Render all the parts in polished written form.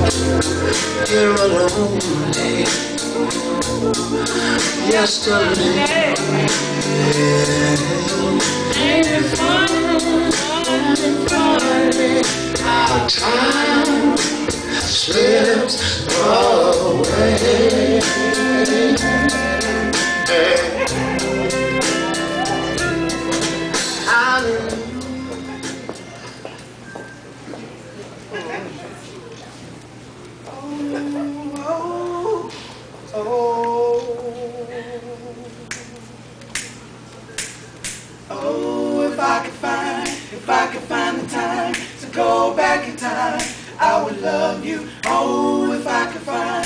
You're alone yesterday. Ain't it funny how time slips away. If I could find the time to go back in time, I would love you. Oh, if I could find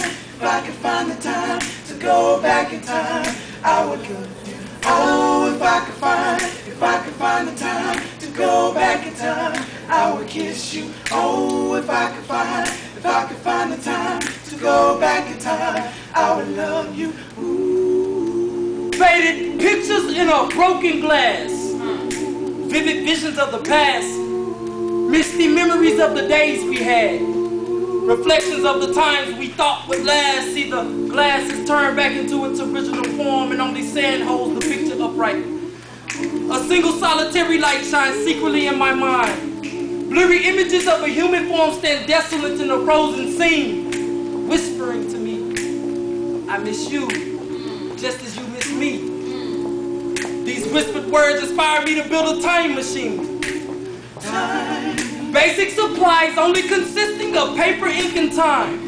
the time to go back in time, I would love you. Oh, if I could find the time to go back in time, I would kiss you. Oh, if I could find the time to go back in time, I would love you. Ooh. Faded pictures in a broken glass. Vivid visions of the past, misty memories of the days we had, reflections of the times we thought would last. See, the glass is turned back into its original form and only sand holds the picture upright. A single solitary light shines secretly in my mind. Blurry images of a human form stand desolate in a frozen scene, whispering to me, I miss you, just as you miss me. These whispered words inspire me to build a time machine. Time. Basic supplies only consisting of paper, ink, and time.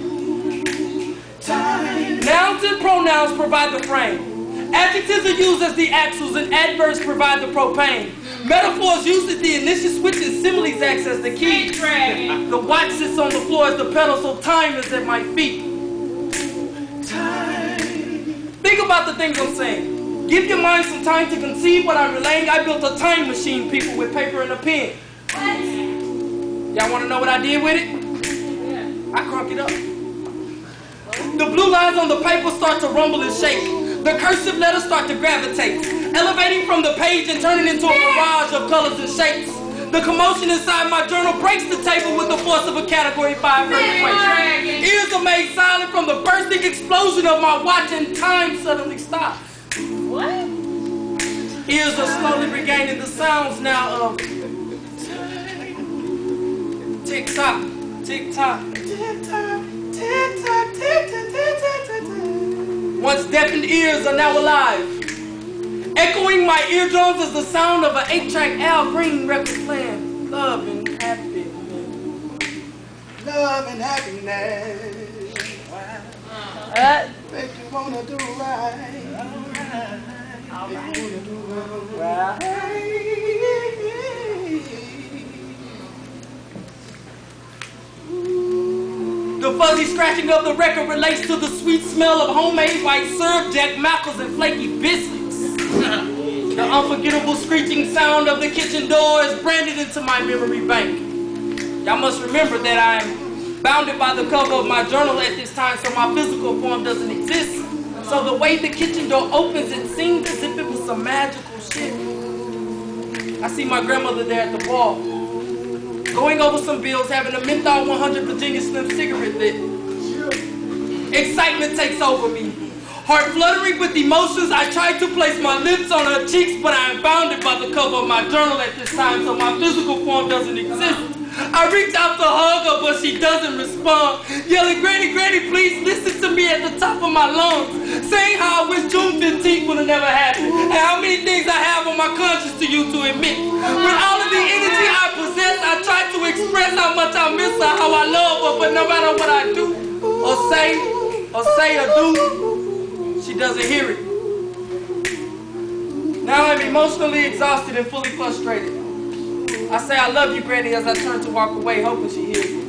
Time. Nouns and pronouns provide the frame. Adjectives are used as the axles and adverbs provide the propane. Metaphors used as the initial switch and similes acts as the key. The watch sits on the floor as the pedal, so time is at my feet. Time. Think about the things I'm saying. Give your mind some time to conceive what I'm relaying. I built a time machine, people, with paper and a pen. What? Y'all want to know what I did with it? Yeah. I crunk it up. The blue lines on the paper start to rumble and shake. The cursive letters start to gravitate, elevating from the page and turning into a mirage of colors and shapes. The commotion inside my journal breaks the table with the force of a Category 5 earthquake. Ears are made silent from the bursting explosion of my watch, and time suddenly stops. What? Ears are slowly regaining the sounds now of tick-tock, tick-tock, Tick-tock, tick-tock, tick-tock, tick-tock, tick-tock. Once deafened ears are now alive. Echoing my eardrums is the sound of an 8-track Al Green record playing. Love and happiness. Love and happiness. Make you wanna do right. Make you wanna do right. The fuzzy scratching of the record relates to the sweet smell of homemade white syrup, Jack Mackles, and flaky biscuits. The unforgettable screeching sound of the kitchen door is branded into my memory bank. Y'all must remember that I am bounded by the cover of my journal at this time, so my physical form doesn't exist. So the way the kitchen door opens, it seems as if it was some magical shit. I see my grandmother there at the bar, going over some bills, having a menthol 100 Virginia Slim cigarette lit. Excitement takes over me. Heart fluttering with emotions, I try to place my lips on her cheeks, but I am bounded by the cover of my journal at this time, so my physical form doesn't exist. I reach out to hug her, but she doesn't respond, yelling, Granny, Granny, please listen to me at the top of my lungs, saying how I wish June 15th would have never happened, and how many things I have on my conscience to you to admit. With all of the energy I possess, I try to express how much I miss her, how I love her, but no matter what I do, or say or do, she doesn't hear it. Now I'm emotionally exhausted and fully frustrated. I say I love you, Granny, as I turn to walk away, hoping she hears me.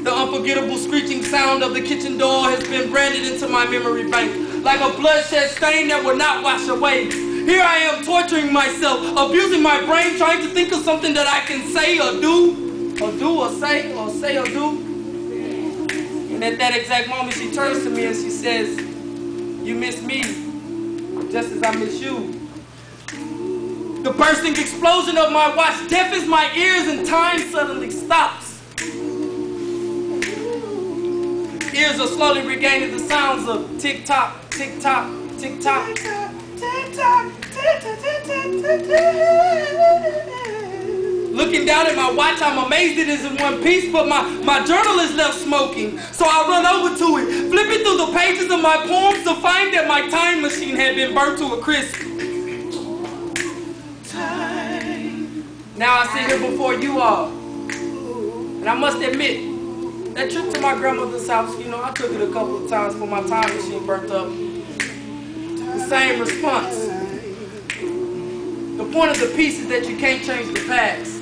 The unforgettable screeching sound of the kitchen door has been branded into my memory bank, like a bloodshed stain that will not wash away. Here I am torturing myself, abusing my brain, trying to think of something that I can say or do, or say or do. And at that exact moment, she turns to me and she says, you miss me, just as I miss you. The bursting explosion of my watch deafens my ears and time suddenly stops. ears are slowly regaining the sounds of tick-tock, tick-tock, tick-tock. Looking down at my watch, I'm amazed it is in one piece, but my journal is left smoking. So I run over to it, flipping through the pages of my poems to find that my time machine had been burnt to a crisp. Now I sit here before you all, and I must admit, that trip to my grandmother's house, you know, I took it a couple of times before my time machine burnt up. The same response. The point of the piece is that you can't change the past.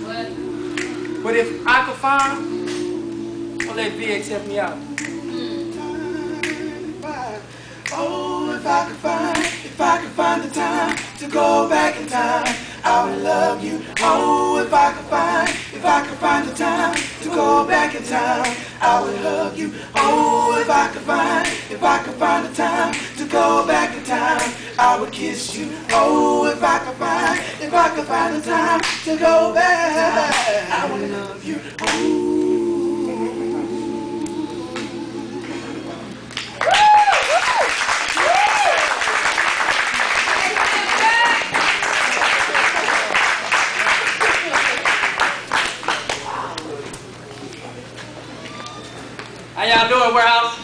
But if I could find, I'll let VX help me out. Oh, if I could find the time to go back in time, I would love you. Oh, if I could find the time to go back in time, I would hug you. Oh, if I could find the time to go back in time, I would kiss you. Oh, if I could find the time to go back, I would love you. How y'all doing, Warehouse?